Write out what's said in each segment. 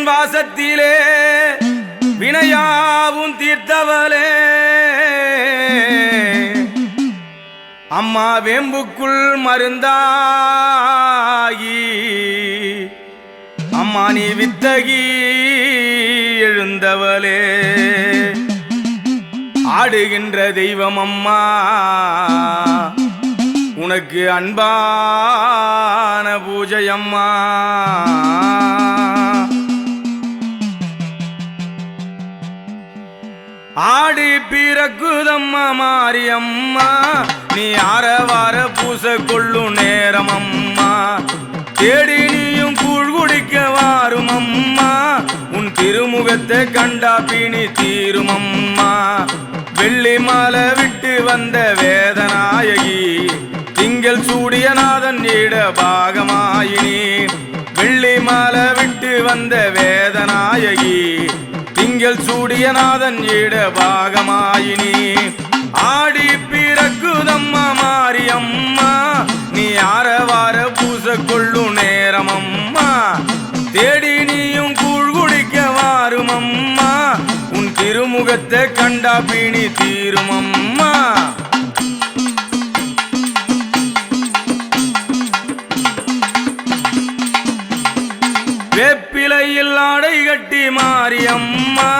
வாசத்திலே வினையாவும் தீர்த்தவளே அம்மா வேம்புக்குள் மருந்தாகி அம்மா நீ வித்தகி எழுந்தவளே ஆடுகின்ற தெய்வம் அம்மா உனக்கு அன்பான பூஜை அம்மா ஆடி பிறக்குதம்மா மாரியம்மா நீ ஆரவார பூச கொள்ளும் நேரம் அம்மா தேடி நீயும் கூழ் குடிக்க வாரும் அம்மா உன் திருமுகத்தை கண்டா பிணி தீரும் அம்மா வெள்ளி மாலை விட்டு வந்த வேதநாயகி திங்கள் சூடியநாதன் இட பாகமாயினி வெள்ளி மாலை விட்டு வந்த வேதநாயகி திங்கள் சூடியநாதன் இட பாகமாயினி ஆடி பிறக்குதம்மா மாரியம்மா நீ ஆரவார பூச கொள்ளும் நேரம் அம்மா தேடி நீயும் கூழ் குடிக்க வாரும் அம்மா உன் திருமுகத்தை கண்டா பிணி தீரும் அம்மா வேப்பிலையில் ஆடை கட்டி மாரியம்மா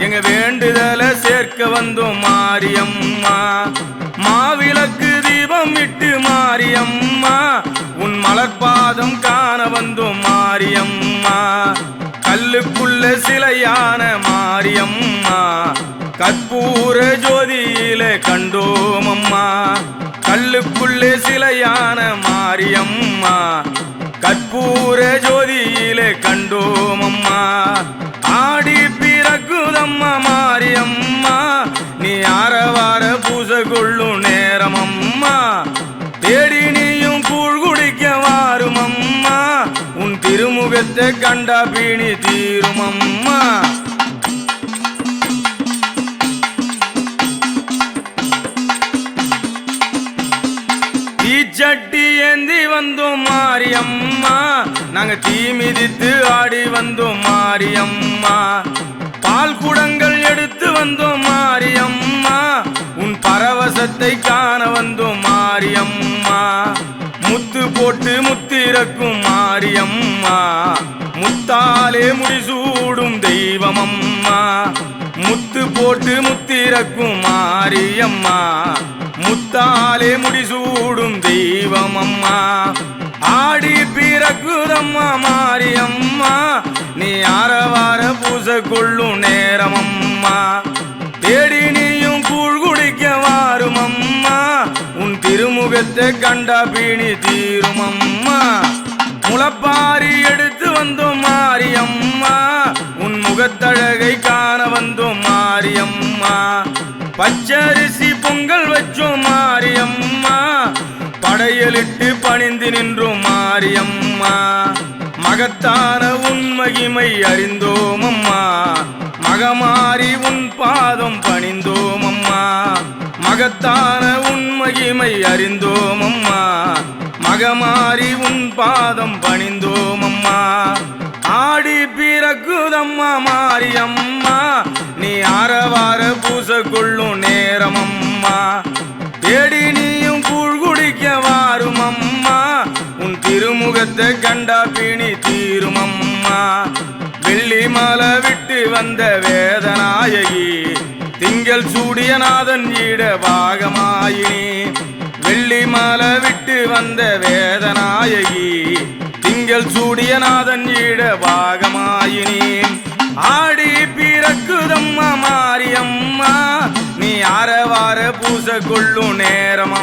எங்க வேண்டுதல சேர்க்க வந்தோம் மாரியம்மா மாவிளக்கு தீபம் விட்டு மாரியம்மா உன் மலர்பாதம் காண வந்தோம் மாரியம்மா கல்லுக்குள்ள சிலையான மாரியம்மா கற்பூர ஜோதியில கண்டோம் அம்மா கல்லுக்குள்ளே சிலையான மாரியம்மா கற்பூர ஜோதியிலே கண்டோம் அம்மா ஆடி பிறக்குதம்மா மாரியம்மா நீ ஆரவார பூச கொள்ளும் நேரம் அம்மா தேடி நீயும் கூழ் குடிக்க வாரும் அம்மா உன் திருமுகத்தை கண்டா பிணி தீரும் அம்மா தீச்சட்டி ஏந்தி வந்தோம் மாரியம்மா நாங்க தீ மிதித்து ஆடி வந்தோம் மாரியம்மா பால் குடங்கள் எடுத்து வந்தோம் மாரியம்மா உன் பரவசத்தை காண வந்தோம் மாரியம்மா முத்து போட்டு முத்திறக்கும் மாரியம்மா முத்தாலே முடிசூடும் தெய்வம் அம்மா முத்து போட்டு முத்திறக்கும் மாரியம்மா முத்தாலே முடிசூடும் தெய்வம் அம்மா ஆடி பிறக்குதம்மா மாரியம்மா நீ ஆரவார பூச கொள்ளும் நேரம் அம்மா தேடி நீயும் கூழ் குடிக்க வாரும் அம்மா உன் திருமுகத்தை கண்டா பிணி தீரும் அம்மா முளப்பாரி எடுத்து வந்தோம் மாரியம்மா உன் முகத்தழகை காண வந்தோம் மாரியம்மா பச்சரிசி பொங்கல் வச்சோம் மாரியம்மா படையலிட்டு பணிந்து நின்றோம் மாரியம்மா மகத்தான உன் மகிமை அறிந்தோம் அம்மா மகமாரி உன் பாதம் பணிந்தோம் அம்மா மகத்தான உன் மகிமை அறிந்தோம் அம்மா மகமாரி உன் பாதம் பணிந்தோம் அம்மா ஆடி பிறக்குதம்மா மாரியம்மா நீ ஆரவார பூச கொள்ளும் நேரம் அம்மா தேடி நீயும் கூழ் குடிக்க வாரும் அம்மா உன் திருமுகத்தை கண்டா பிணி தீரும் அம்மா வெள்ளி மாலை விட்டு வந்த வேதநாயகி திங்கள் சூடியநாதன் இட பாகமாயினி வெள்ளி மாலை விட்டு வந்த வேதநாயகி திங்கள் சூடியநாதன் இட பாகமாயினி ஆடி பிறக்குதம்மா மாரியம்மா நீ ஆரவார பூச கொள்ளும் நேரம்